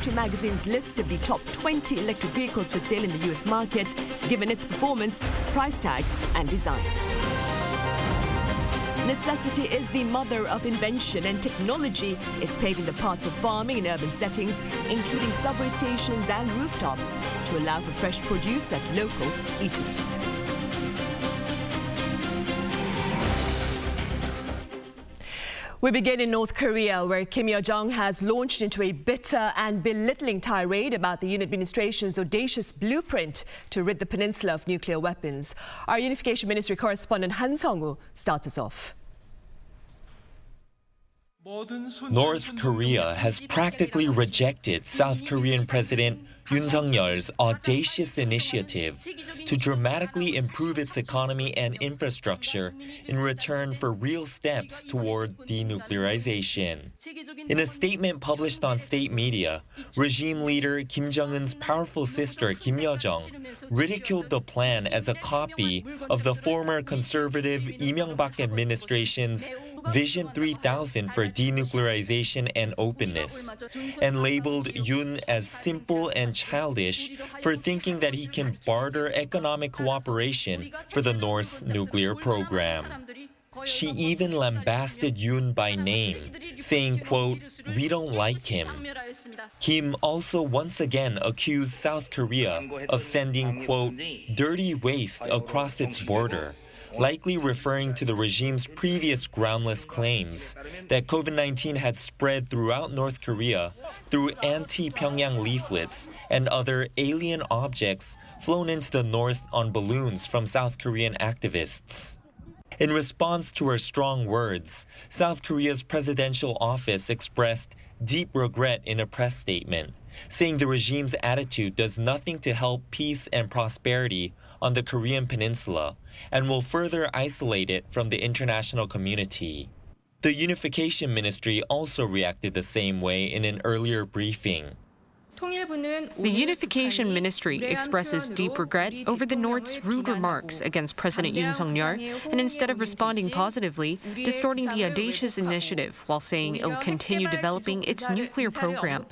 to magazine's list of the top 20 electric vehicles for sale in the US market, given its performance, price tag, and design. Necessity is the mother of invention, and technology is paving the path for farming in urban settings, including subway stations and rooftops, to allow for fresh produce at local eateries. We begin in North Korea, where Kim Yo-jong has launched into a bitter and belittling tirade about the Yoon administration's audacious blueprint to rid the peninsula of nuclear weapons. Our Unification Ministry correspondent Han Sung-woo starts us off. North Korea has practically rejected South Korean President Yoon Suk-yeol's audacious initiative to dramatically improve its economy and infrastructure in return for real steps toward denuclearization. In a statement published on state media, regime leader Kim Jong-un's powerful sister Kim Yo-jong ridiculed the plan as a copy of the former conservative Lee Myung-bak administration's Vision 3000 for denuclearization and openness, and labeled Yoon as simple and childish for thinking that he can barter economic cooperation for the North's nuclear program. She even lambasted Yoon by name, saying, quote, "We don't like him." Kim also once again accused South Korea of sending, quote, "dirty waste across its border," likely referring to the regime's previous groundless claims that COVID-19 had spread throughout North Korea through anti-Pyongyang leaflets and other alien objects flown into the north on balloons from South Korean activists. In response to her strong words, South Korea's presidential office expressed deep regret in a press statement, saying the regime's attitude does nothing to help peace and prosperity on the Korean peninsula and will further isolate it from the international community. The Unification Ministry also reacted the same way in an earlier briefing. The Unification Ministry expresses deep regret over the North's rude remarks against President Yoon Suk-yeol, and instead of responding positively, distorting the audacious initiative while saying it'll continue developing its nuclear program.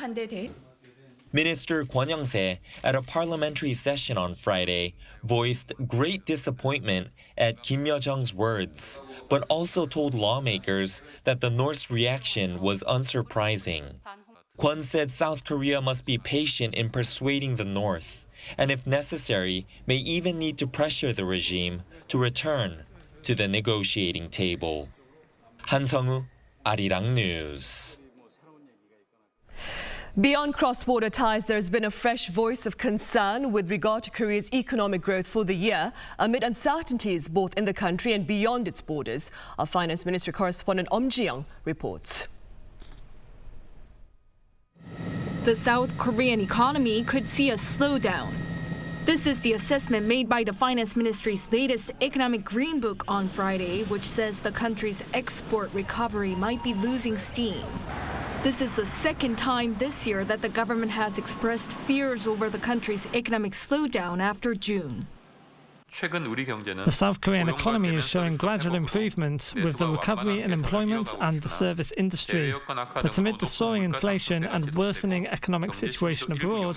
Minister Kwon Young-se, at a parliamentary session on Friday, voiced great disappointment at Kim Yo-jong's words, but also told lawmakers that the North's reaction was unsurprising. Kwon said South Korea must be patient in persuading the North, and if necessary, may even need to pressure the regime to return to the negotiating table. Han Sung-woo, Arirang News. Beyond cross-border ties, there's been a fresh voice of concern with regard to Korea's economic growth for the year, amid uncertainties both in the country and beyond its borders. Our Finance Ministry correspondent Ji-young reports. The South Korean economy could see a slowdown. This is the assessment made by the Finance Ministry's latest Economic Green Book on Friday, which says the country's export recovery might be losing steam. This is the second time this year that the government has expressed fears over the country's economic slowdown after June. The South Korean economy is showing gradual improvement with the recovery in employment and the service industry. But amid the soaring inflation and worsening economic situation abroad,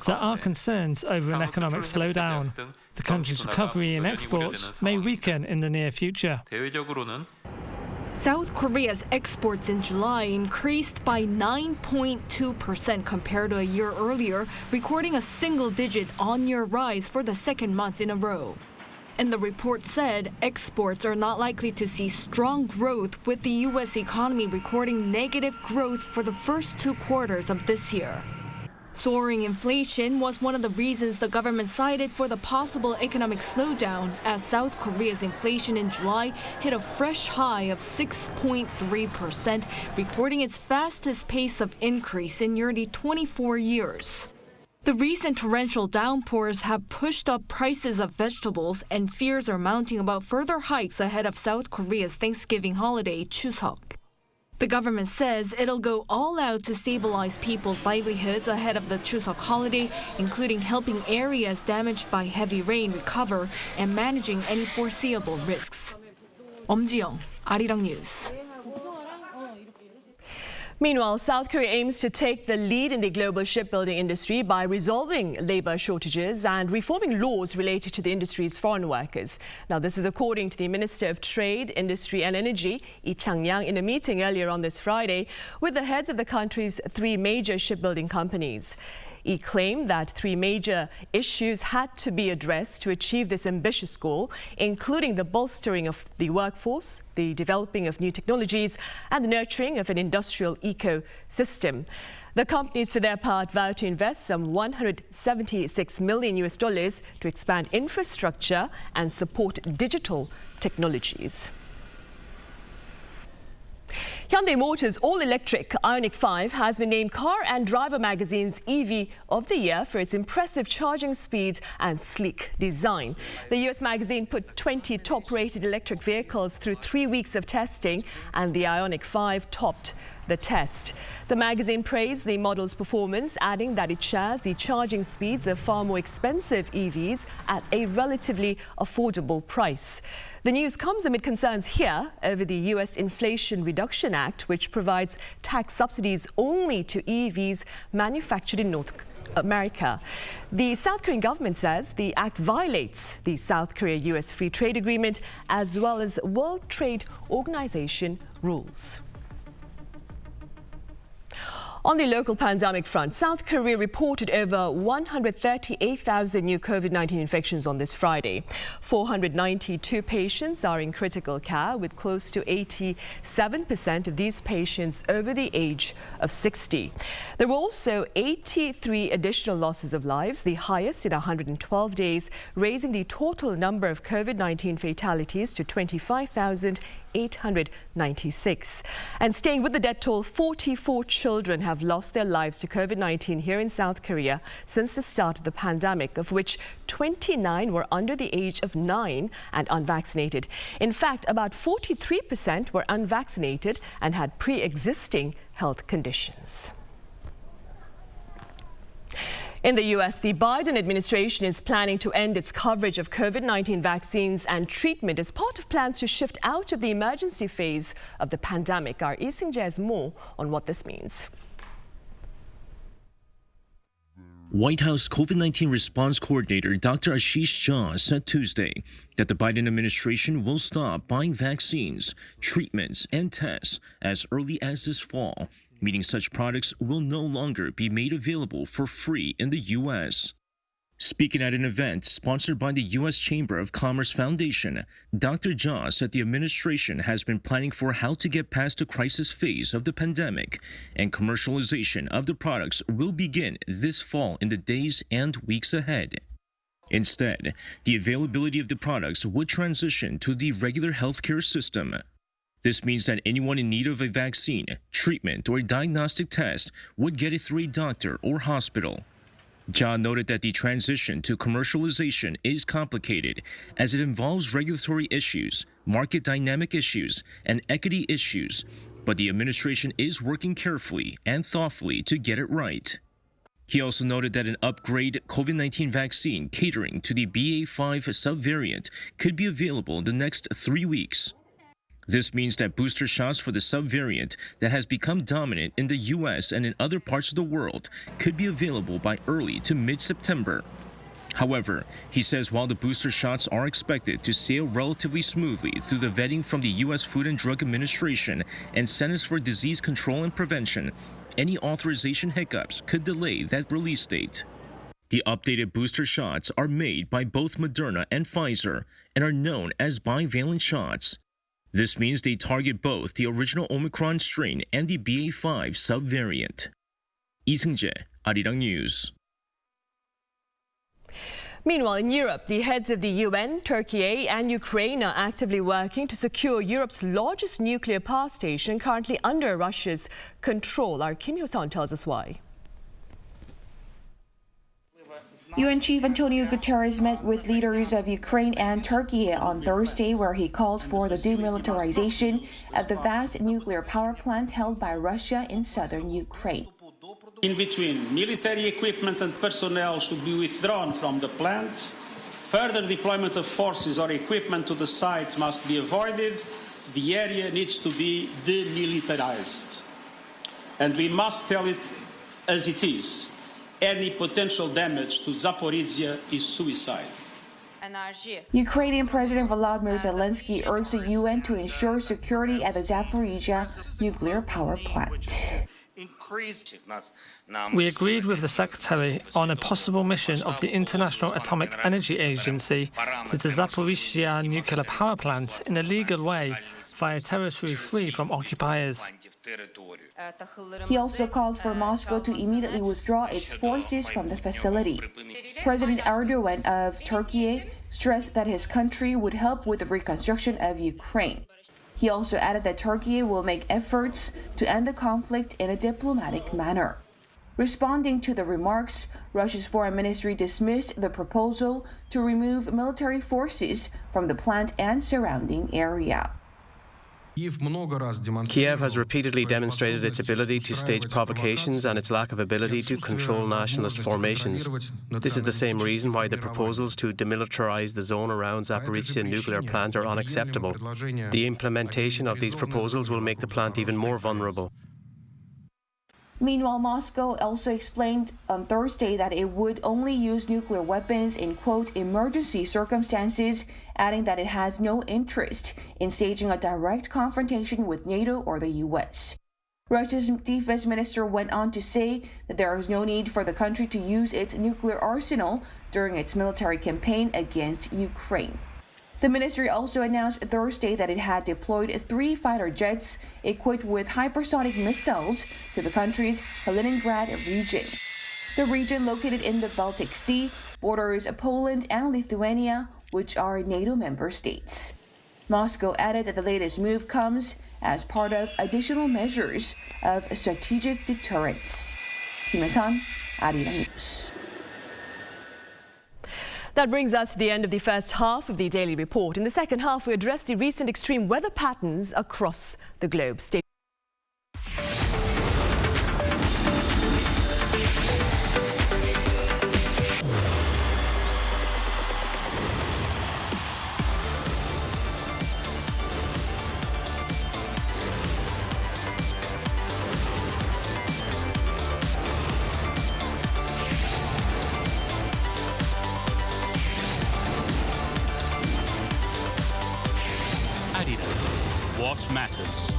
there are concerns over an economic slowdown. The country's recovery in exports may weaken in the near future. South Korea's exports in July increased by 9.2% compared to a year earlier, recording a single-digit on-year rise for the second month in a row. And the report said exports are not likely to see strong growth, with the U.S. economy recording negative growth for the first 2 quarters of this year. Soaring inflation was one of the reasons the government cited for the possible economic slowdown, as South Korea's inflation in July hit a fresh high of 6.3%, recording its fastest pace of increase in nearly 24 years. The recent torrential downpours have pushed up prices of vegetables, and fears are mounting about further hikes ahead of South Korea's Thanksgiving holiday, Chuseok. The government says it'll go all out to stabilize people's livelihoods ahead of the Chuseok holiday, including helping areas damaged by heavy rain recover and managing any foreseeable risks. Ji-young, Arirang News. Meanwhile, South Korea aims to take the lead in the global shipbuilding industry by resolving labor shortages and reforming laws related to the industry's foreign workers. Now, this is according to the Minister of Trade, Industry and Energy, Lee Chang-yang, in a meeting earlier on this Friday with the heads of the country's three major shipbuilding companies. He claimed that three major issues had to be addressed to achieve this ambitious goal, including the bolstering of the workforce, the developing of new technologies, and the nurturing of an industrial ecosystem. The companies, for their part, vow to invest some $176 million to expand infrastructure and support digital technologies. Hyundai Motors' all-electric Ioniq 5 has been named Car and Driver magazine's EV of the Year for its impressive charging speed and sleek design. The US magazine put 20 top-rated electric vehicles through 3 weeks of testing, and the Ioniq 5 topped the test. The magazine praised the model's performance, adding that it shares the charging speeds of far more expensive EVs at a relatively affordable price. The news comes amid concerns here over the US Inflation Reduction Act, which provides tax subsidies only to EVs manufactured in North America. The South Korean government says the act violates the South Korea-US Free Trade Agreement as well as World Trade Organization rules. On the local pandemic front, South Korea reported over 138,000 new COVID-19 infections on this Friday. 492 patients are in critical care, with close to 87% of these patients over the age of 60. There were also 83 additional losses of lives, the highest in 112 days, raising the total number of COVID-19 fatalities to 25,896. And staying with the death toll, 44 children have lost their lives to COVID-19 here in South Korea since the start of the pandemic, of which 29 were under the age of 9 and unvaccinated. In fact, about 43% were unvaccinated and had pre-existing health conditions. In the US, the Biden administration is planning to end its coverage of COVID-19 vaccines and treatment as part of plans to shift out of the emergency phase of the pandemic. Our Lee-Seung-jae has more on what this means. White House COVID-19 response coordinator Dr. Ashish Jha said Tuesday that the Biden administration will stop buying vaccines, treatments, and tests as early as this fall, meaning such products will no longer be made available for free in the U.S. Speaking at an event sponsored by the U.S. Chamber of Commerce Foundation, Dr. Jha said the administration has been planning for how to get past the crisis phase of the pandemic, and commercialization of the products will begin this fall in the days and weeks ahead. Instead, the availability of the products would transition to the regular healthcare system. This means that anyone in need of a vaccine, treatment, or diagnostic test would get it through a doctor or hospital. Jha noted that the transition to commercialization is complicated as it involves regulatory issues, market dynamic issues, and equity issues, but the administration is working carefully and thoughtfully to get it right. He also noted that an upgrade COVID-19 vaccine catering to the BA.5 subvariant could be available in the next 3 weeks. This means that booster shots for the subvariant that has become dominant in the U.S. and in other parts of the world could be available by early to mid-September. However, he says while the booster shots are expected to sail relatively smoothly through the vetting from the U.S. Food and Drug Administration and Centers for Disease Control and Prevention, any authorization hiccups could delay that release date. The updated booster shots are made by both Moderna and Pfizer and are known as bivalent shots. This means they target both the original Omicron strain and the BA.5 subvariant. Lee-Seung-jae, Arirang News. Meanwhile, in Europe, the heads of the UN, Turkiye and Ukraine are actively working to secure Europe's largest nuclear power station currently under Russia's control. Our Kim Hyo-sun tells us why. UN Chief Antonio Guterres met with leaders of Ukraine and Turkey on Thursday, where he called for the demilitarization of the vast nuclear power plant held by Russia in southern Ukraine. In between, military equipment and personnel should be withdrawn from the plant. Further deployment of forces or equipment to the site must be avoided. The area needs to be demilitarized. And we must tell it as it is. Any potential damage to Zaporizhzhia is suicide. Ukrainian President Volodymyr Zelensky urged the UN to ensure security at the Zaporizhzhia nuclear power plant. We agreed with the Secretary on a possible mission of the International Atomic Energy Agency to the Zaporizhzhia nuclear power plant in a legal way via territory free from occupiers. He also called for Moscow to immediately withdraw its forces from the facility. President Erdogan of Turkiye stressed that his country would help with the reconstruction of Ukraine. He also added that Turkey will make efforts to end the conflict in a diplomatic manner. Responding to the remarks, Russia's foreign ministry dismissed the proposal to remove military forces from the plant and surrounding area. Kiev has repeatedly demonstrated its ability to stage provocations and its lack of ability to control nationalist formations. This is the same reason why the proposals to demilitarize the zone around Zaporizhzhia nuclear plant are unacceptable. The implementation of these proposals will make the plant even more vulnerable. Meanwhile, Moscow also explained on Thursday that it would only use nuclear weapons in, quote, emergency circumstances, adding that it has no interest in staging a direct confrontation with NATO or the US. Russia's defense minister went on to say that there is no need for the country to use its nuclear arsenal during its military campaign against Ukraine. The ministry also announced Thursday that it had deployed 3 fighter jets equipped with hypersonic missiles to the country's Kaliningrad region. The region, located in the Baltic Sea, borders Poland and Lithuania, which are NATO member states. Moscow added that the latest move comes as part of additional measures of strategic deterrence. Kim Hyun-sun, Arirang News. That brings us to the end of the first half of the Daily Report. In the second half, we address the recent extreme weather patterns across the globe. Stay What matters?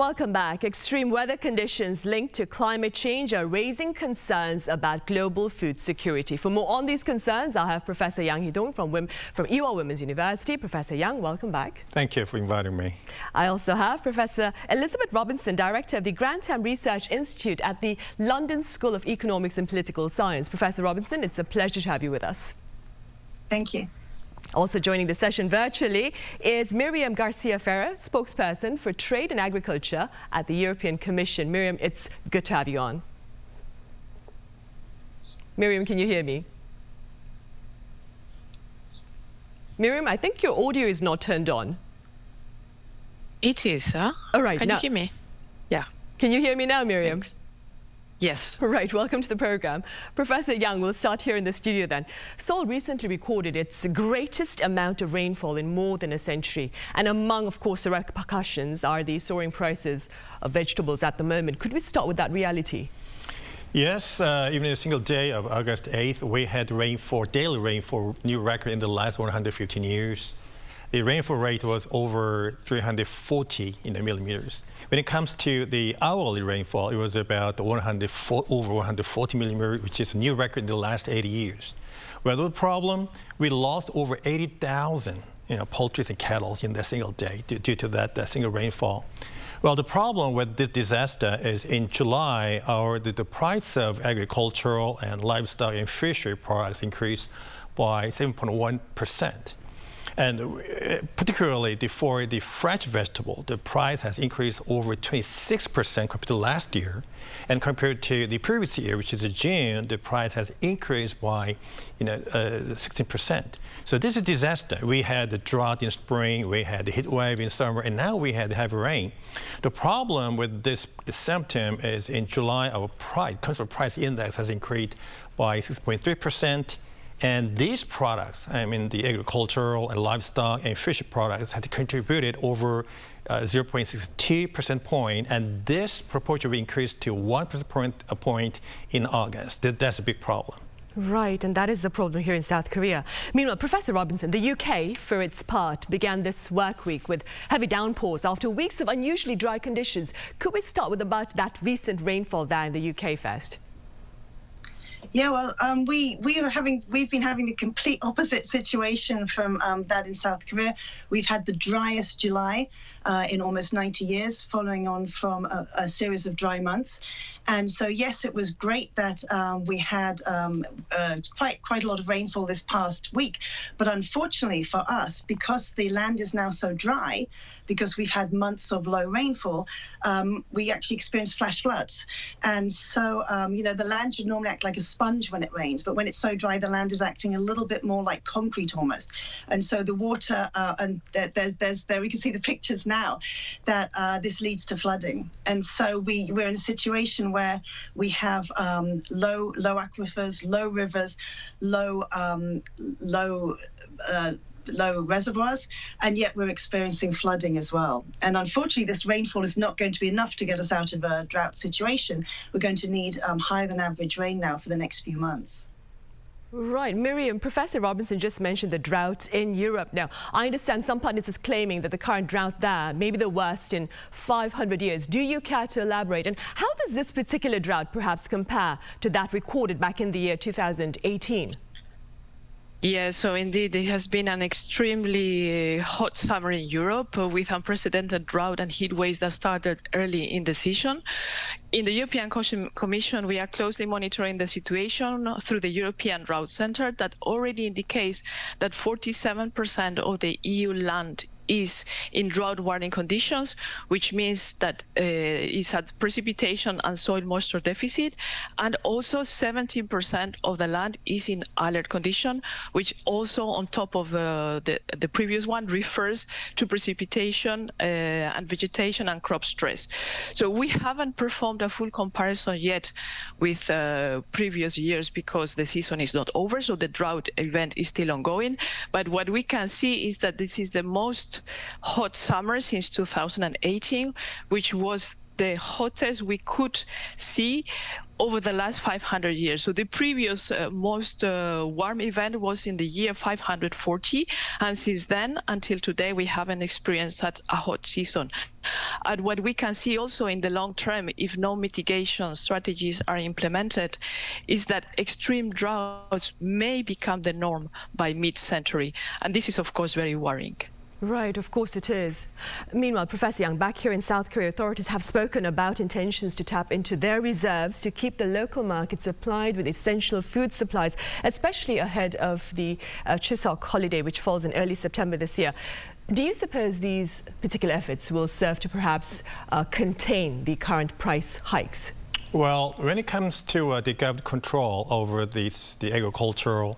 Welcome back. Extreme weather conditions linked to climate change are raising concerns about global food security. For more on these concerns, I have Professor Yang Hee-dong from Ewha Women's University. Professor Yang, welcome back. Thank you for inviting me. I also have Professor Elizabeth Robinson, Director of the Grantham Research Institute at the London School of Economics and Political Science. Professor Robinson, it's a pleasure to have you with us. Thank you. Also joining the session virtually is Miriam Garcia-Ferrer, spokesperson for Trade and Agriculture at the European Commission. Miriam, it's good to have you on. Miriam, can you hear me? Miriam, I think your audio is not turned on. It is, huh? All right. Can you hear me? Yeah. Can you hear me now, Miriam? Thanks. Yes. Right, welcome to the program. Professor Yang, we'll start here in the studio then. Seoul recently recorded its greatest amount of rainfall in more than a century. And among, of course, the repercussions are the soaring prices of vegetables at the moment. Could we start with that reality? Yes, even in a single day of August 8th, we had rainfall, daily rainfall, new record in the last 115 years. The rainfall rate was over 340 millimeters. When it comes to the hourly rainfall, it was about over 140 millimeters, which is a new record in the last 80 years. Well, the problem, we lost over 80,000 poultry and cattle in that single day due to that single rainfall. Well, the problem with this disaster is in July, the price of agricultural and livestock and fishery products increased by 7.1%. And particularly for the fresh vegetable, the price has increased over 26% compared to last year. And compared to the previous year, which is June, the price has increased by 16%. So this is a disaster. We had the drought in spring, we had the heat wave in summer, and now we had heavy rain. The problem with this symptom is in July, our consumer price index has increased by 6.3%. And these products, I mean the agricultural and livestock and fish products, had contributed over 0.62 percentage point, and this proportion will increase to 1 percentage point in August. That's a big problem. Right, and that is the problem here in South Korea. Meanwhile, Professor Robinson, the UK, for its part, began this work week with heavy downpours after weeks of unusually dry conditions. Could we start with about that recent rainfall there in the UK first? Yeah, well, we've been having the complete opposite situation from that in South Korea. We've had the driest July in almost 90 years, following on from a series of dry months. And so, yes, it was great that we had quite a lot of rainfall this past week. But unfortunately for us, because the land is now so dry, because we've had months of low rainfall, we actually experienced flash floods. And so, the land should normally act like a sponge when it rains, but when it's so dry, the land is acting a little bit more like concrete almost. And so the water, and there we can see the pictures now, that this leads to flooding. And so we're in a situation where we have low aquifers, low rivers, low reservoirs, and yet we're experiencing flooding as well. And unfortunately, this rainfall is not going to be enough to get us out of a drought situation. We're going to need higher than average rain now for the next few months. Right. Miriam, Professor Robinson just mentioned the drought in Europe. Now, I understand some pundits is claiming that the current drought there may be the worst in 500 years. Do you care to elaborate? And how does this particular drought perhaps compare to that recorded back in the year 2018? Yeah, so indeed, it has been an extremely hot summer in Europe with unprecedented drought and heat waves that started early in the season. In the European Commission, we are closely monitoring the situation through the European Drought Center that already indicates that 47% of the EU land is in drought warning conditions, which means that it's at precipitation and soil moisture deficit, and also 17% of the land is in alert condition, which also on top of the previous one refers to precipitation and vegetation and crop stress. So we haven't performed a full comparison yet with previous years because the season is not over, so the drought event is still ongoing. But what we can see is that this is the most hot summer since 2018, which was the hottest we could see over the last 500 years. So the previous most warm event was in the year 540, and since then until today we haven't experienced such a hot season. And what we can see also in the long term, if no mitigation strategies are implemented, is that extreme droughts may become the norm by mid-century, and this is of course very worrying. Right, of course it is. Meanwhile, Professor Yang, back here in South Korea, authorities have spoken about intentions to tap into their reserves to keep the local market supplied with essential food supplies, especially ahead of the Chuseok holiday, which falls in early September this year. Do you suppose these particular efforts will serve to perhaps contain the current price hikes? Well, when it comes to the government control over the agricultural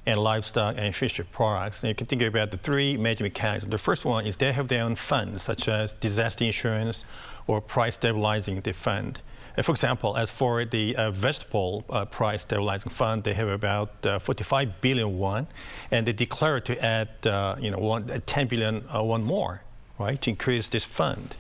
and livestock and fishery products, and you can think about the three major mechanisms. The first one is they have their own funds, such as disaster insurance or price stabilizing the fund. For example, as for the vegetable price stabilizing fund, they have about 45 billion won, and they declare to add 10 billion won more, right, to increase this fund.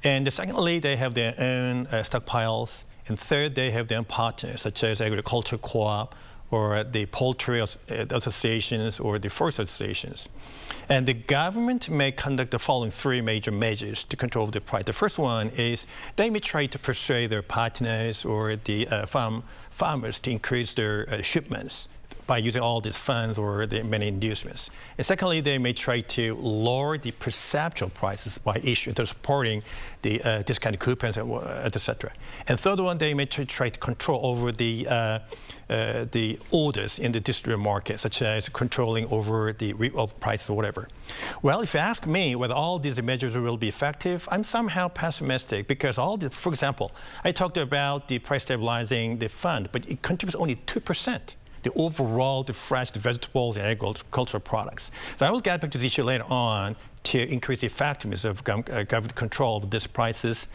And secondly, they have their own stockpiles, and third, they have their own partners, such as agriculture co-op, or the poultry associations or the forest associations. And the government may conduct the following three major measures to control the price. The first one is they may try to persuade their partners or the farmers to increase their shipments by using all these funds or the many inducements. And secondly, they may try to lower the perceptual prices by supporting the discount coupons, etc. And third one, they may try to control over the orders in the distributor market, such as controlling over the price or whatever. Well, if you ask me whether all these measures will be effective, I'm somehow pessimistic because all this, for example, I talked about the price stabilizing the fund, but it contributes only 2%. The overall, the fresh, the vegetables and agricultural products. So I will get back to this issue later on to increase the effectiveness of government control of these prices.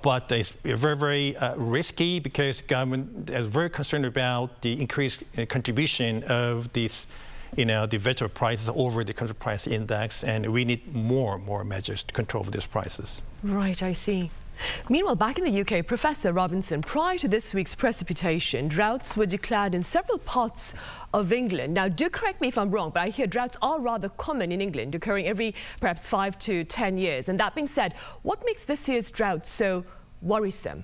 But it's very, very risky because government is very concerned about the increased contribution of these, the vegetable prices over the consumer price index, and we need more measures to control these prices. Right, I see. Meanwhile, back in the UK, Professor Robinson, prior to this week's precipitation, droughts were declared in several parts of England. Now, do correct me if I'm wrong, but I hear droughts are rather common in England, occurring every perhaps 5 to 10 years. And that being said, what makes this year's drought so worrisome?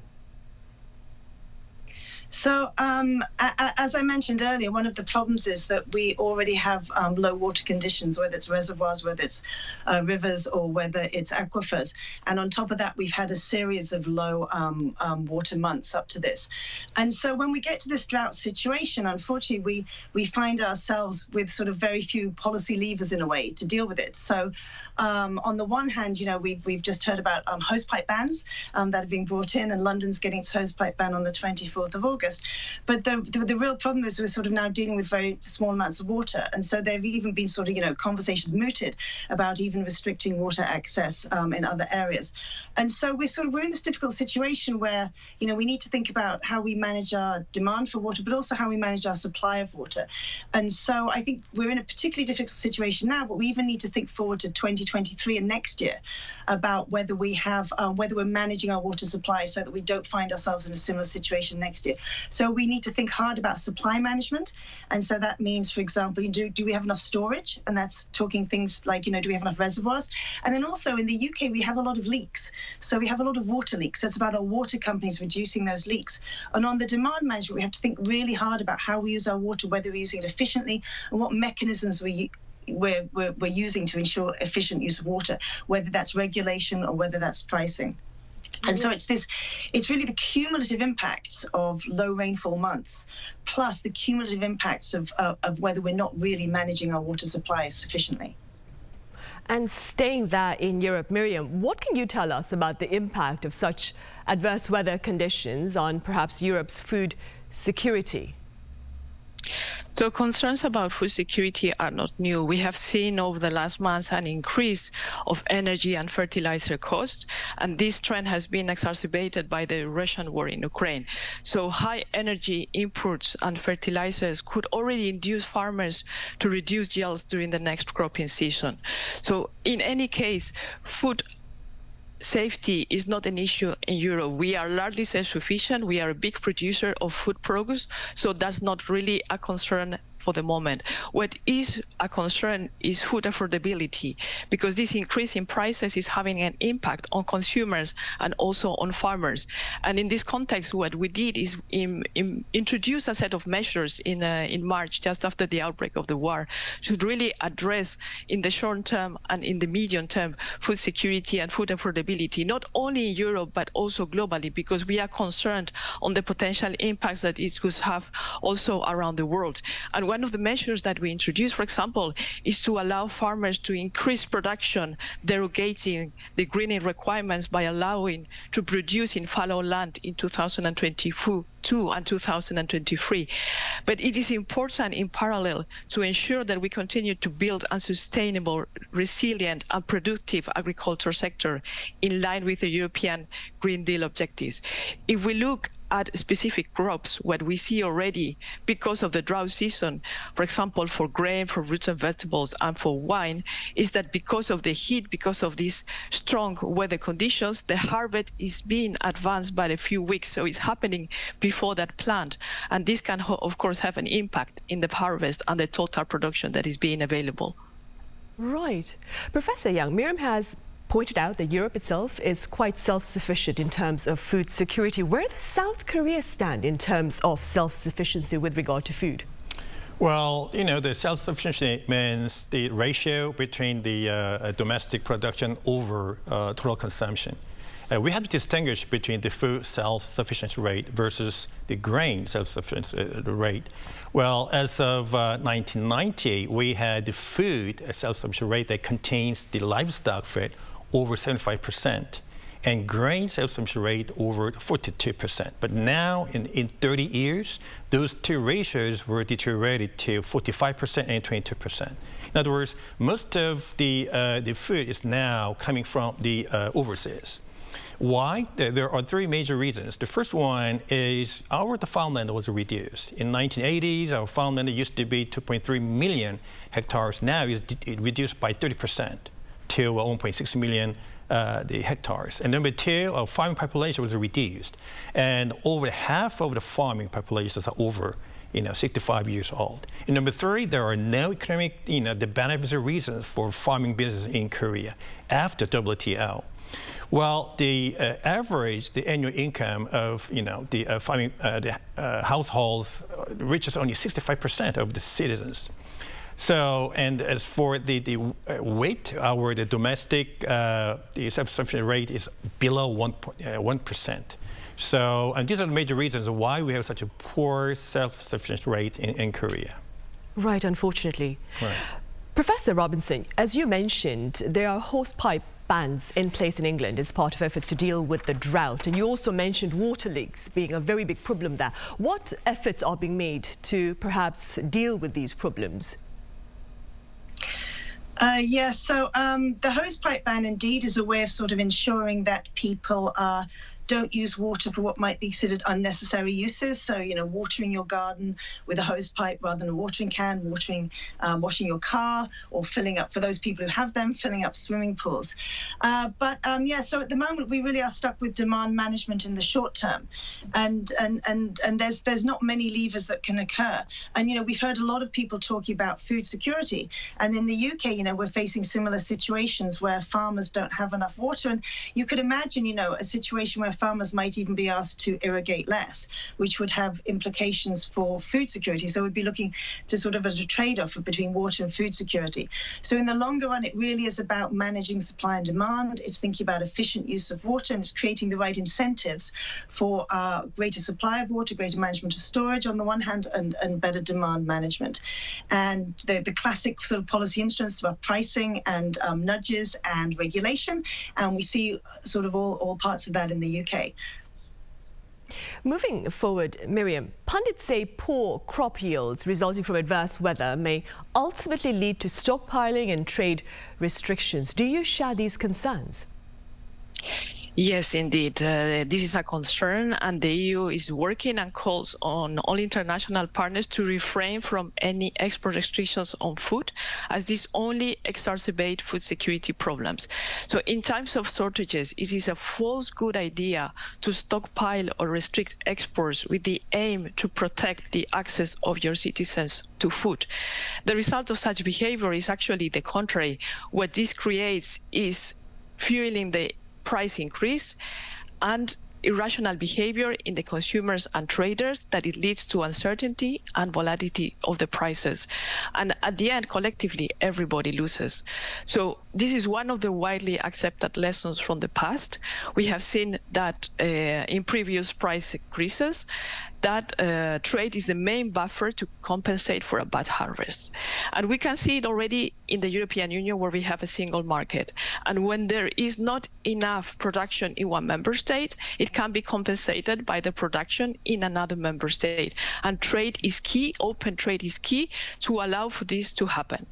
So, as I mentioned earlier, one of the problems is that we already have low water conditions, whether it's reservoirs, whether it's rivers, or whether it's aquifers. And on top of that, we've had a series of low water months up to this. And so when we get to this drought situation, unfortunately, we find ourselves with sort of very few policy levers in a way to deal with it. So on the one hand, we've just heard about hosepipe bans that are being brought in, and London's getting its hosepipe ban on the 24th of August. But the real problem is we're sort of now dealing with very small amounts of water. And so there have even been sort of, conversations mooted about even restricting water access in other areas. And so we're in this difficult situation where, we need to think about how we manage our demand for water, but also how we manage our supply of water. And so I think we're in a particularly difficult situation now, but we even need to think forward to 2023 and next year about whether we're managing our water supply so that we don't find ourselves in a similar situation next year. So we need to think hard about supply management. And so that means, for example, do we have enough storage? And that's talking things like, do we have enough reservoirs? And then also in the UK, we have a lot of leaks. So we have a lot of water leaks. So it's about our water companies reducing those leaks. And on the demand management, we have to think really hard about how we use our water, whether we're using it efficiently, and what mechanisms we're using to ensure efficient use of water, whether that's regulation or whether that's pricing. And so it's really the cumulative impacts of low rainfall months, plus the cumulative impacts of whether we're not really managing our water supplies sufficiently. And staying there in Europe, Miriam, what can you tell us about the impact of such adverse weather conditions on perhaps Europe's food security? So concerns about food security are not new. We have seen over the last months an increase of energy and fertilizer costs, and this trend has been exacerbated by the Russian war in Ukraine. So high energy inputs and fertilizers could already induce farmers to reduce yields during the next cropping season. So in any case, food safety is not an issue in Europe. We are largely self-sufficient. We are a big producer of food products, so that's not really a concern for the moment. What is a concern is food affordability, because this increase in prices is having an impact on consumers and also on farmers. And in this context, what we did is introduce a set of measures in March, just after the outbreak of the war, to really address in the short term and in the medium term food security and food affordability, not only in Europe, but also globally, because we are concerned on the potential impacts that it could have also around the world. And one of the measures that we introduced, for example, is to allow farmers to increase production, derogating the greening requirements by allowing to produce in fallow land in 2022 and 2023. But it is important in parallel to ensure that we continue to build a sustainable, resilient and productive agriculture sector in line with the European Green Deal objectives. If we look at specific crops, what we see already because of the drought season, for example, for grain, for fruits and vegetables, and for wine, is that because of the heat, because of these strong weather conditions, the harvest is being advanced by a few weeks. So it's happening before that plant. And this can, of course, have an impact in the harvest and the total production that is being available. Right. Professor Yang, Miriam has pointed out that Europe itself is quite self-sufficient in terms of food security. Where does South Korea stand in terms of self-sufficiency with regard to food? Well, you know, the self-sufficiency means the ratio between the domestic production over total consumption. We have to distinguish between the food self-sufficiency rate versus the grain self-sufficiency rate. Well, as of 1990, we had the food self-sufficiency rate that contains the livestock fat over 75%, and grain self-sufficiency rate over 42%. But now, in 30 years, those two ratios were deteriorated to 45% and 22%. In other words, most of the food is now coming from the overseas. Why? There are three major reasons. The first one is the farmland was reduced. In 1980s, our farmland used to be 2.3 million hectares. Now it's reduced by 30% to 1.6 million the hectares. And number two, our farming population was reduced. And over half of the farming populations are over 65 years old. And number three, there are no economic, the beneficial reasons for farming business in Korea after WTO. Well, the annual income of the farming households reaches only 65% of the citizens. So, and as for the weight, the domestic the self-sufficiency rate is below 1%. So, and these are the major reasons why we have such a poor self-sufficiency rate in Korea. Right, unfortunately. Right. Professor Robinson, as you mentioned, there are hosepipe bans in place in England as part of efforts to deal with the drought. And you also mentioned water leaks being a very big problem there. What efforts are being made to perhaps deal with these problems? Yes, so the hosepipe ban indeed is a way of sort of ensuring that people don't use water for what might be considered unnecessary uses. So, watering your garden with a hose pipe rather than a watering can, washing your car, or filling up, for those people who have them, filling up swimming pools. Yeah, so at the moment we really are stuck with demand management in the short term, and there's not many levers that can occur. And we've heard a lot of people talking about food security, and in the UK, we're facing similar situations where farmers don't have enough water, and you could imagine, a situation where farmers might even be asked to irrigate less, which would have implications for food security. So we'd be looking to sort of as a trade-off between water and food security. So in the longer run, it really is about managing supply and demand. It's thinking about efficient use of water, and it's creating the right incentives for greater supply of water, greater management of storage on the one hand, and better demand management. And the classic sort of policy instruments about pricing and nudges and regulation, and we see sort of all parts of that in the UK. Moving forward, Miriam, pundits say poor crop yields resulting from adverse weather may ultimately lead to stockpiling and trade restrictions. Do you share these concerns? Yes, indeed. This is a concern, and the EU is working and calls on all international partners to refrain from any export restrictions on food, as this only exacerbates food security problems. So in times of shortages, it is a false good idea to stockpile or restrict exports with the aim to protect the access of your citizens to food. The result of such behavior is actually the contrary. What this creates is fueling the price increase and irrational behavior in the consumers and traders that it leads to uncertainty and volatility of the prices. And at the end, collectively, everybody loses. So this is one of the widely accepted lessons from the past. We have seen that in previous price increases, that trade is the main buffer to compensate for a bad harvest. And we can see it already in the European Union, where we have a single market. And when there is not enough production in one member state, it can be compensated by the production in another member state. And trade is key, open trade is key to allow for this to happen.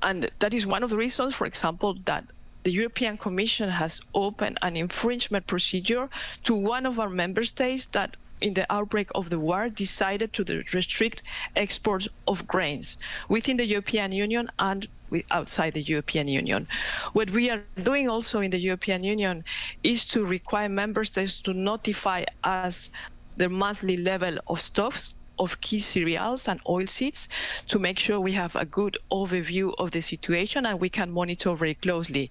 And that is one of the reasons, for example, that the European Commission has opened an infringement procedure to one of our member states that in the outbreak of the war, decided to restrict exports of grains within the European Union and outside the European Union. What we are doing also in the European Union is to require member states to notify us the monthly level of stocks of key cereals and oilseeds to make sure we have a good overview of the situation and we can monitor very closely.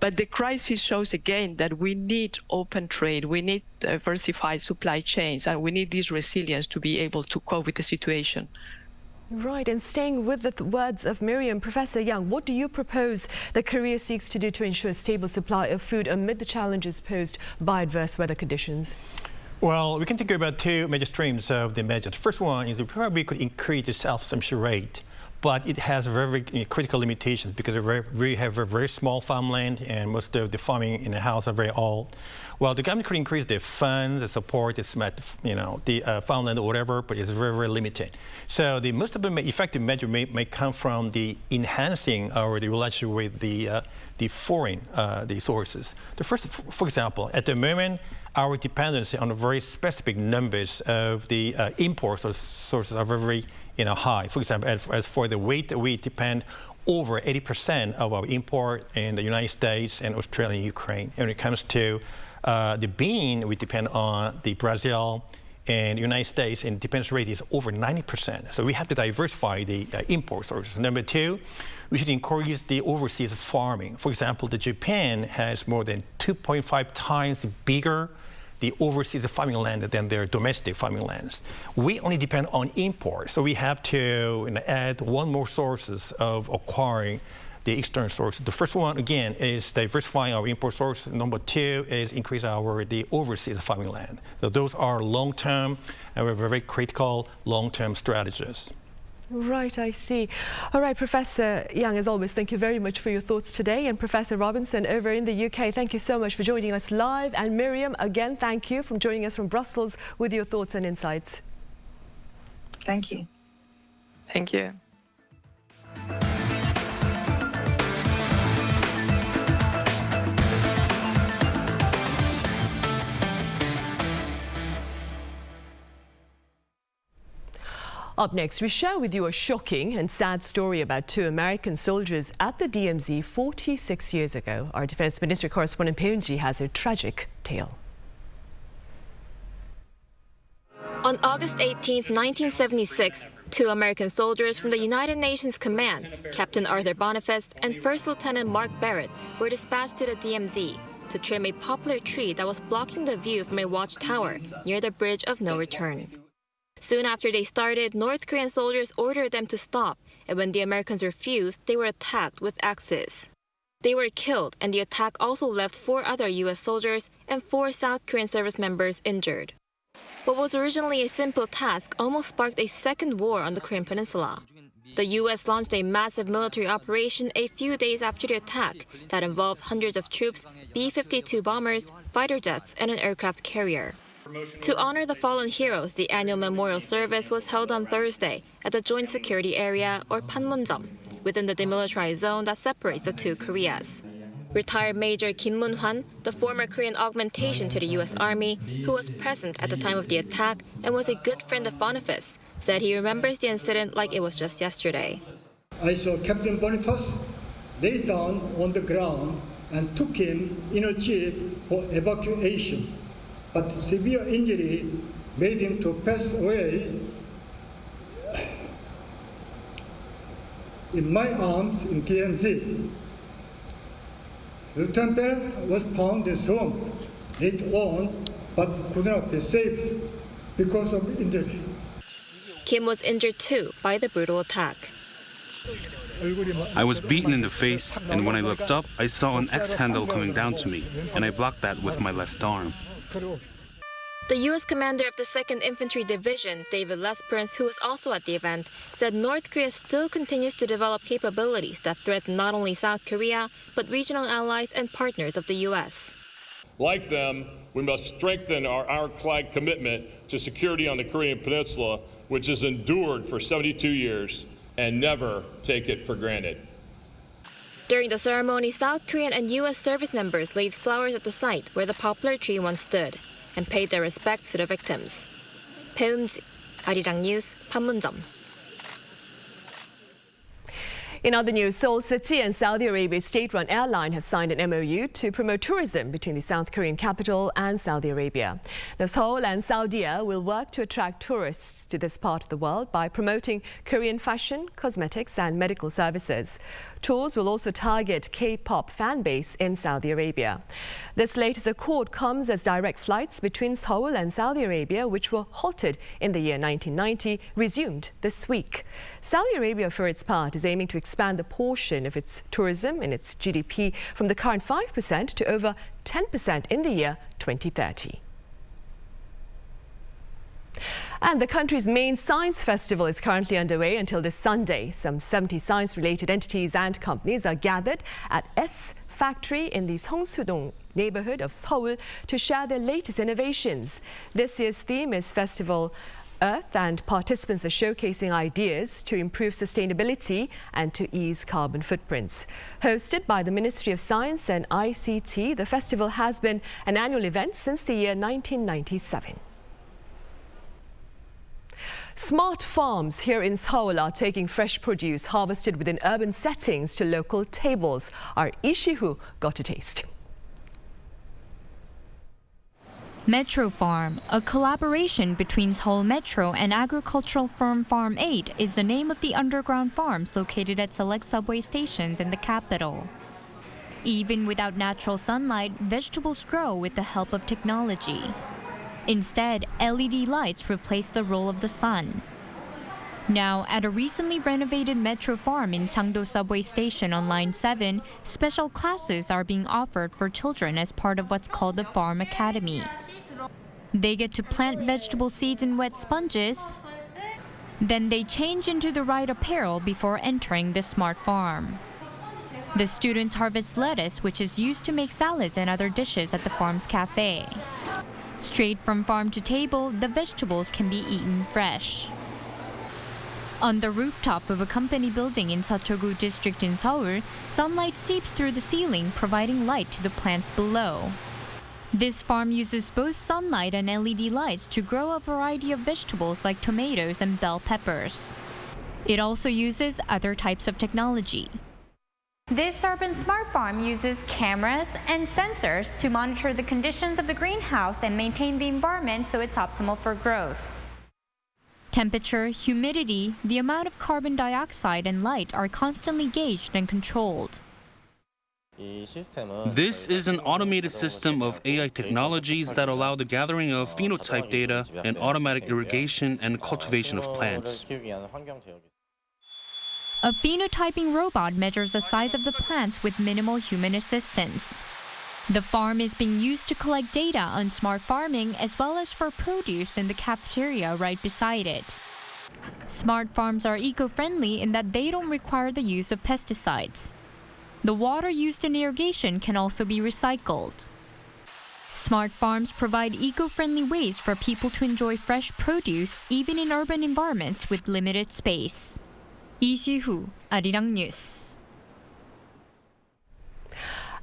But the crisis shows again that we need open trade, we need diversified supply chains, and we need this resilience to be able to cope with the situation. Right, and staying with the words of Miriam, Professor Yang, what do you propose that Korea seeks to do to ensure a stable supply of food amid the challenges posed by adverse weather conditions? Well, we can think about two major streams of the measure. The first one is we probably could increase the self-sufficiency rate, but it has very critical limitations because we have a very small farmland and most of the farming in the house are very old. Well, the government could increase the funds, the support, the farmland or whatever, but it's very, very limited. So the most of the effective measure may come from the enhancing our relationship with the foreign sources. The first, for example, at the moment, our dependency on very specific numbers of the import sources are very high. For example, as for the wheat, we depend over 80% of our import in the United States and Australia and Ukraine. And when it comes to the bean, we depend on the Brazil and United States, and dependency rate is over 90%. So we have to diversify the import sources. Number two, we should increase the overseas farming. For example, Japan has more than 2.5 times bigger the overseas farming land than their domestic farming lands. We only depend on import, so we have to add one more sources of acquiring the external sources. The first one, again, is diversifying our import sources. Number two is increase the overseas farming land. So those are long-term and very critical long-term strategies. Right, I see. All right, Professor Yang, as always, thank you very much for your thoughts today. And Professor Robinson over in the UK, thank you so much for joining us live. And Miriam, again, thank you for joining us from Brussels with your thoughts and insights. Thank you. Thank you. Up next, we share with you a shocking and sad story about two American soldiers at the DMZ 46 years ago. Our Defense Ministry correspondent Peunji has a tragic tale. On August 18, 1976, two American soldiers from the United Nations Command, Captain Arthur Boniface and First Lieutenant Mark Barrett, were dispatched to the DMZ to trim a poplar tree that was blocking the view from a watchtower near the Bridge of No Return. Soon after they started, North Korean soldiers ordered them to stop, and when the Americans refused, they were attacked with axes. They were killed, and the attack also left 4 other U.S. soldiers and 4 South Korean service members injured. What was originally a simple task almost sparked a second war on the Korean Peninsula. The U.S. launched a massive military operation a few days after the attack that involved hundreds of troops, B-52 bombers, fighter jets, and an aircraft carrier. To honor the fallen heroes, the annual memorial service was held on Thursday at the Joint Security Area, or Panmunjom, within the demilitarized zone that separates the two Koreas. Retired Major Kim Moon-hwan, the former Korean augmentation to the U.S. Army, who was present at the time of the attack and was a good friend of Boniface, said he remembers the incident like it was just yesterday. I saw Captain Boniface lay down on the ground and took him in a jeep for evacuation, but severe injury made him to pass away in my arms in DMZ. Lieutenant Barrett was found in swamp later on, but could not be saved because of injury. Kim was injured too by the brutal attack. I was beaten in the face, and when I looked up, I saw an X handle coming down to me, and I blocked that with my left arm. The U.S. commander of the 2nd Infantry Division, David Lesperance, who was also at the event, said North Korea still continues to develop capabilities that threaten not only South Korea, but regional allies and partners of the U.S. Like them, we must strengthen our ironclad commitment to security on the Korean Peninsula, which has endured for 72 years, and never take it for granted. During the ceremony, South Korean and U.S. service members laid flowers at the site where the poplar tree once stood and paid their respects to the victims. 배은지, Arirang News, 판문점. In other news, Seoul City and Saudi Arabia's state-run airline have signed an MOU to promote tourism between the South Korean capital and Saudi Arabia. Now, Seoul and Saudia will work to attract tourists to this part of the world by promoting Korean fashion, cosmetics and medical services. Tours will also target K-pop fan base in Saudi Arabia. This latest accord comes as direct flights between Seoul and Saudi Arabia, which were halted in the year 1990, resumed this week. Saudi Arabia, for its part, is aiming to expand the portion of its tourism in its GDP from the current 5% to over 10% in the year 2030. And the country's main science festival is currently underway until this Sunday. Some 70 science-related entities and companies are gathered at S Factory in the Seongsu-dong neighborhood of Seoul to share their latest innovations. This year's theme is Festival Earth, and participants are showcasing ideas to improve sustainability and to ease carbon footprints. Hosted by the Ministry of Science and ICT, the festival has been an annual event since the year 1997. Smart farms here in Seoul are taking fresh produce harvested within urban settings to local tables. Our Ishihu got a taste. Metro Farm, a collaboration between Seoul Metro and agricultural firm Farm 8, is the name of the underground farms located at select subway stations in the capital. Even without natural sunlight, vegetables grow with the help of technology. Instead, LED lights replace the role of the sun. Now, at a recently renovated Metro Farm in Sangdo subway station on Line 7, special classes are being offered for children as part of what's called the Farm Academy. They get to plant vegetable seeds in wet sponges. Then they change into the right apparel before entering the smart farm. The students harvest lettuce, which is used to make salads and other dishes at the farm's cafe. Straight from farm to table, the vegetables can be eaten fresh. On the rooftop of a company building in Seochogu district in Seoul, sunlight seeps through the ceiling, providing light to the plants below. This farm uses both sunlight and LED lights to grow a variety of vegetables like tomatoes and bell peppers. It also uses other types of technology. This urban smart farm uses cameras and sensors to monitor the conditions of the greenhouse and maintain the environment so it's optimal for growth. Temperature, humidity, the amount of carbon dioxide and light are constantly gauged and controlled. This is an automated system of AI technologies that allow the gathering of phenotype data and automatic irrigation and cultivation of plants. A phenotyping robot measures the size of the plants with minimal human assistance. The farm is being used to collect data on smart farming as well as for produce in the cafeteria right beside it. Smart farms are eco-friendly in that they don't require the use of pesticides. The water used in irrigation can also be recycled. Smart farms provide eco-friendly ways for people to enjoy fresh produce even in urban environments with limited space. Lee Si-hu, Arirang News.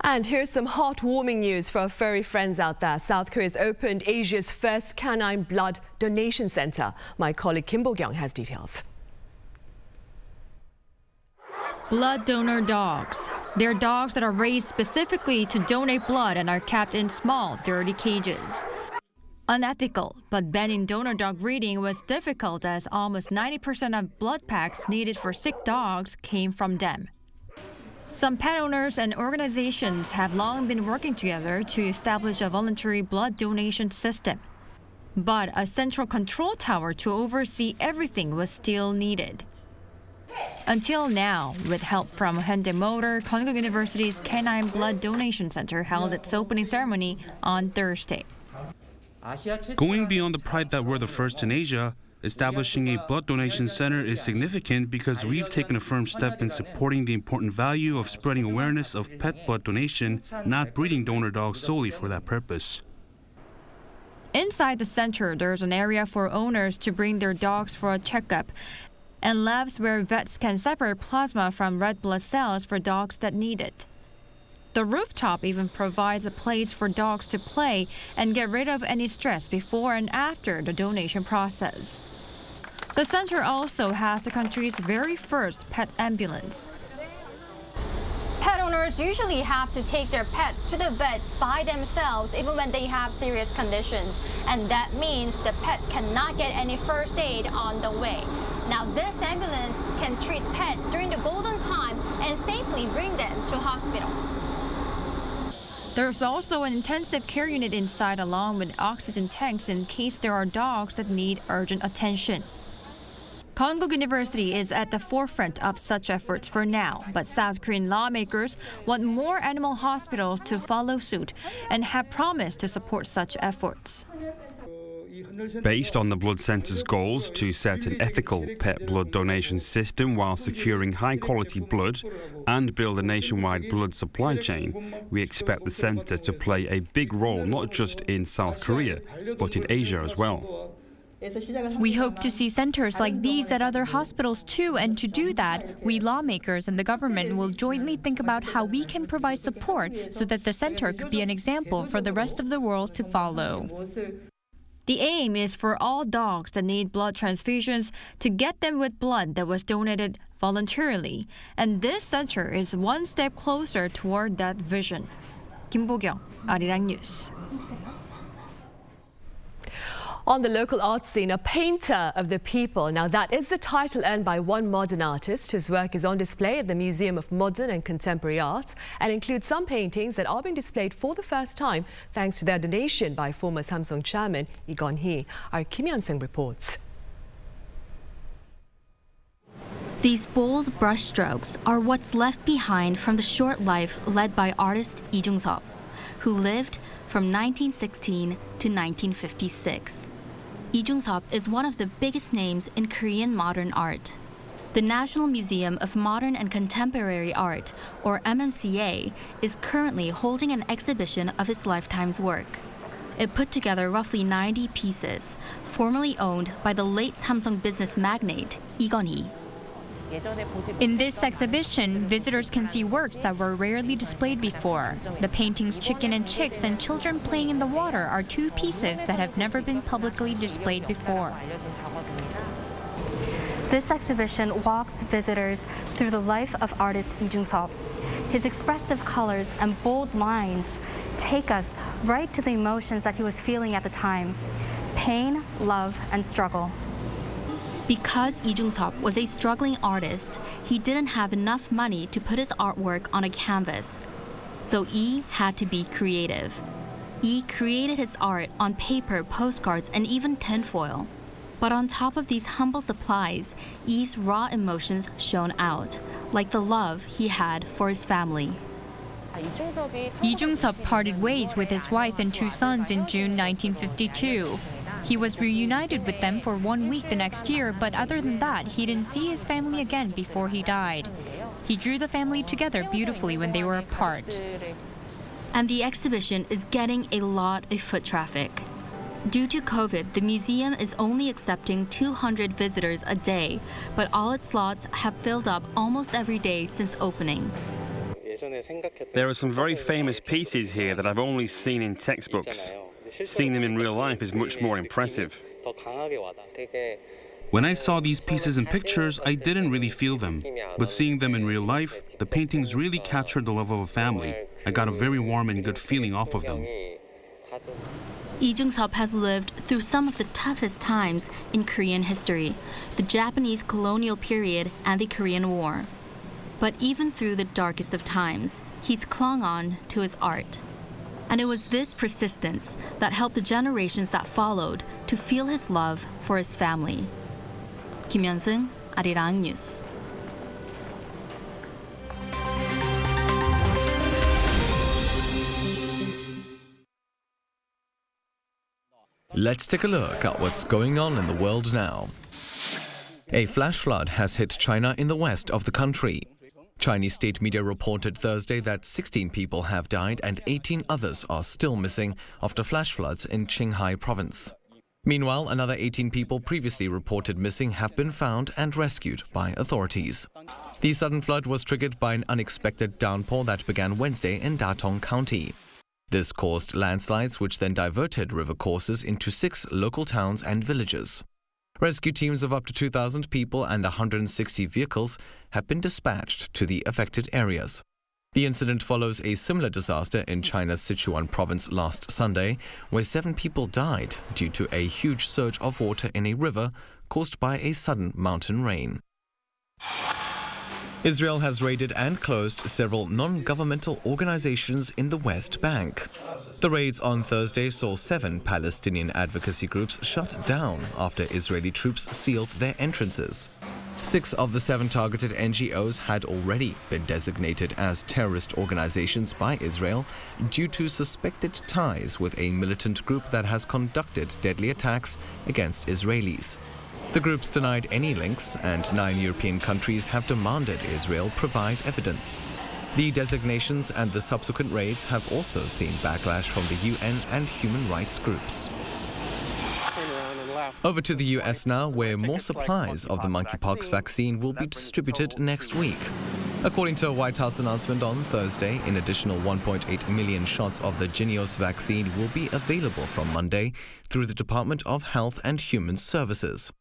And here's some heartwarming news for our furry friends out there. South Korea's opened Asia's first canine blood donation center. My colleague Kim Bo-kyung has details. Blood donor dogs. They're dogs that are raised specifically to donate blood and are kept in small, dirty cages. Unethical, but banning donor dog breeding was difficult as almost 90% of blood packs needed for sick dogs came from them. Some pet owners and organizations have long been working together to establish a voluntary blood donation system. But a central control tower to oversee everything was still needed. Until now, with help from Hyundai Motor, Konkuk University's Canine Blood Donation Center held its opening ceremony on Thursday. Going beyond the pride that we're the first in Asia, establishing a blood donation center is significant because we've taken a firm step in supporting the important value of spreading awareness of pet blood donation, not breeding donor dogs solely for that purpose. Inside the center, there's an area for owners to bring their dogs for a checkup, and labs where vets can separate plasma from red blood cells for dogs that need it. The rooftop even provides a place for dogs to play and get rid of any stress before and after the donation process. The center also has the country's very first pet ambulance. Pet owners usually have to take their pets to the vets by themselves even when they have serious conditions. And that means the pets cannot get any first aid on the way. Now this ambulance can treat pets during the golden time and safely bring them to hospital. There's also an intensive care unit inside along with oxygen tanks in case there are dogs that need urgent attention. Konkuk University is at the forefront of such efforts for now, but South Korean lawmakers want more animal hospitals to follow suit and have promised to support such efforts. Based on the blood center's goals to set an ethical pet blood donation system while securing high-quality blood and build a nationwide blood supply chain, we expect the center to play a big role not just in South Korea, but in Asia as well. We hope to see centers like these at other hospitals too, and to do that, we lawmakers and the government will jointly think about how we can provide support so that the center could be an example for the rest of the world to follow. The aim is for all dogs that need blood transfusions to get them with blood that was donated voluntarily, and this center is one step closer toward that vision. Kim Bo-kyung, Arirang News. On the local art scene, a painter of the people. Now that is the title earned by one modern artist whose work is on display at the Museum of Modern and Contemporary Art and includes some paintings that are being displayed for the first time thanks to their donation by former Samsung chairman Lee Gun-hee. Our Kim Hyun-sung reports. These bold brushstrokes are what's left behind from the short life led by artist Lee Jung-sop, who lived from 1916 to 1956. Lee Jung-sop is one of the biggest names in Korean modern art. The National Museum of Modern and Contemporary Art, or MMCA, is currently holding an exhibition of his lifetime's work. It put together roughly 90 pieces, formerly owned by the late Samsung business magnate Lee Gun-hee. In this exhibition, visitors can see works that were rarely displayed before. The paintings Chicken and Chicks and Children Playing in the Water are two pieces that have never been publicly displayed before. This exhibition walks visitors through the life of artist Lee Jung-sop. His expressive colors and bold lines take us right to the emotions that he was feeling at the time: pain, love, and struggle. Because Lee Jung-sop was a struggling artist, he didn't have enough money to put his artwork on a canvas. So Lee had to be creative. Lee created his art on paper, postcards, and even tinfoil. But on top of these humble supplies, Lee's raw emotions shone out, like the love he had for his family. Lee Jung-sop parted ways with his wife and two sons in June 1952. He was reunited with them for 1 week the next year, but other than that, he didn't see his family again before he died. He drew the family together beautifully when they were apart. And the exhibition is getting a lot of foot traffic. Due to COVID, the museum is only accepting 200 visitors a day, but all its slots have filled up almost every day since opening. There are some very famous pieces here that I've only seen in textbooks. Seeing them in real life is much more impressive. When I saw these pieces in pictures, I didn't really feel them. But seeing them in real life, the paintings really captured the love of a family. I got a very warm and good feeling off of them. Lee Jung-sop has lived through some of the toughest times in Korean history, the Japanese colonial period and the Korean War. But even through the darkest of times, he's clung on to his art. And it was this persistence that helped the generations that followed to feel his love for his family. Kim Hyun-seung, Arirang News. Let's take a look at what's going on in the world now. A flash flood has hit China in the west of the country. Chinese state media reported Thursday that 16 people have died and 18 others are still missing after flash floods in Qinghai province. Meanwhile, another 18 people previously reported missing have been found and rescued by authorities. The sudden flood was triggered by an unexpected downpour that began Wednesday in Datong County. This caused landslides which then diverted river courses into 6 local towns and villages. Rescue teams of up to 2,000 people and 160 vehicles have been dispatched to the affected areas. The incident follows a similar disaster in China's Sichuan province last Sunday, where 7 people died due to a huge surge of water in a river caused by a sudden mountain rain. Israel has raided and closed several non-governmental organizations in the West Bank. The raids on Thursday saw 7 Palestinian advocacy groups shut down after Israeli troops sealed their entrances. 6 of the 7 targeted NGOs had already been designated as terrorist organizations by Israel due to suspected ties with a militant group that has conducted deadly attacks against Israelis. The groups denied any links, and 9 European countries have demanded Israel provide evidence. The designations and the subsequent raids have also seen backlash from the UN and human rights groups. Over to the US now, where more supplies of the monkeypox vaccine will be distributed next week. According to a White House announcement on Thursday, an additional 1.8 million shots of the Jynneos vaccine will be available from Monday through the Department of Health and Human Services.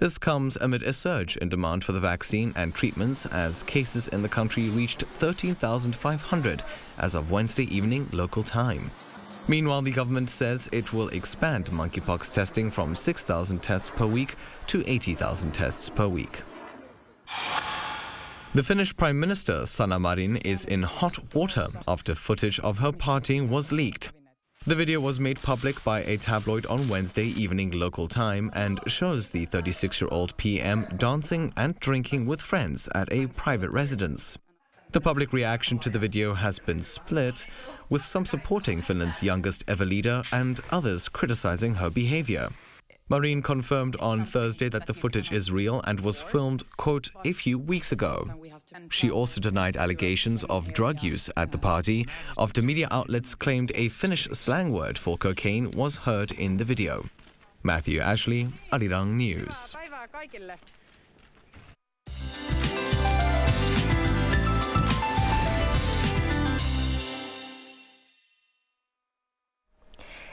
This comes amid a surge in demand for the vaccine and treatments as cases in the country reached 13,500 as of Wednesday evening local time. Meanwhile, the government says it will expand monkeypox testing from 6,000 tests per week to 80,000 tests per week. The Finnish Prime Minister Sanna Marin is in hot water after footage of her partying was leaked. The video was made public by a tabloid on Wednesday evening local time and shows the 36-year-old PM dancing and drinking with friends at a private residence. The public reaction to the video has been split, with some supporting Finland's youngest ever leader and others criticizing her behavior. Marin confirmed on Thursday that the footage is real and was filmed, quote, a few weeks ago. She also denied allegations of drug use at the party after media outlets claimed a Finnish slang word for cocaine was heard in the video. Matthew Ashley, Arirang News.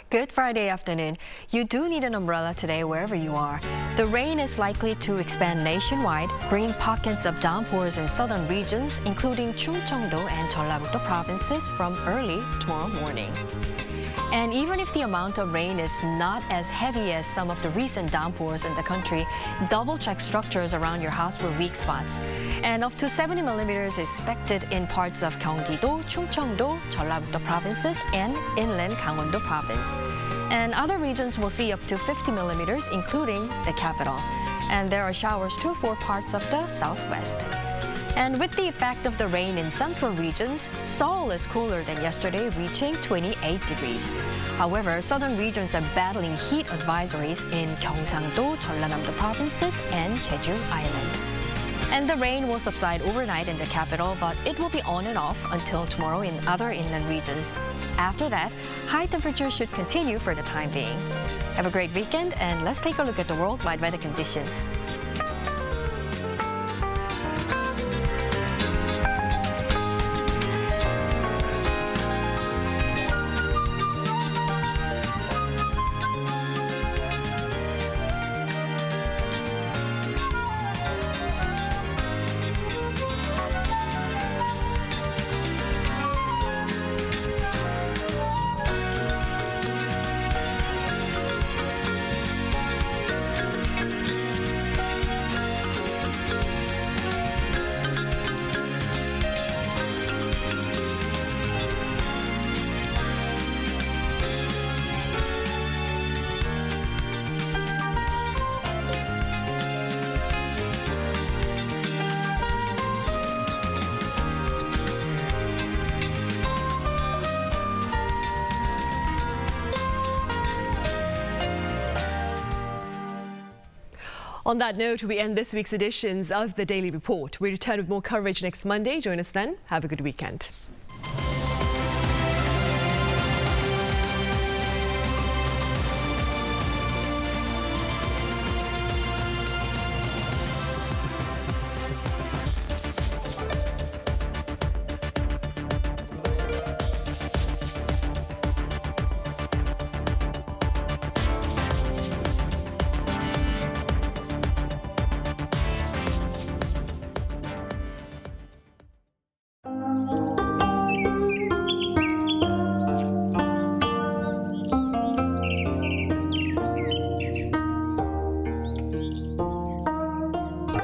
Good Friday afternoon. You do need an umbrella today wherever you are. The rain is likely to expand nationwide, bringing pockets of downpours in southern regions, including Chungcheongdo and Jeollabuk-do provinces from early tomorrow morning. And even if the amount of rain is not as heavy as some of the recent downpours in the country, double-check structures around your house for weak spots. And up to 70 millimeters is expected in parts of Gyeonggi-do, Chungcheongdo, Jeollabuk-do provinces, and inland Gangwon-do province. And other regions will see up to 50 millimeters, including the capital. And there are showers too for parts of the southwest. And with the effect of the rain in central regions, Seoul is cooler than yesterday, reaching 28 degrees. However, southern regions are battling heat advisories in Gyeongsang-do, Jeollanam-do provinces, and Jeju Island. And the rain will subside overnight in the capital, but it will be on and off until tomorrow in other inland regions. After that, high temperatures should continue for the time being. Have a great weekend, and let's take a look at the worldwide weather conditions. On that note, we end this week's editions of the Daily Report. We return with more coverage next Monday. Join us then. Have a good weekend.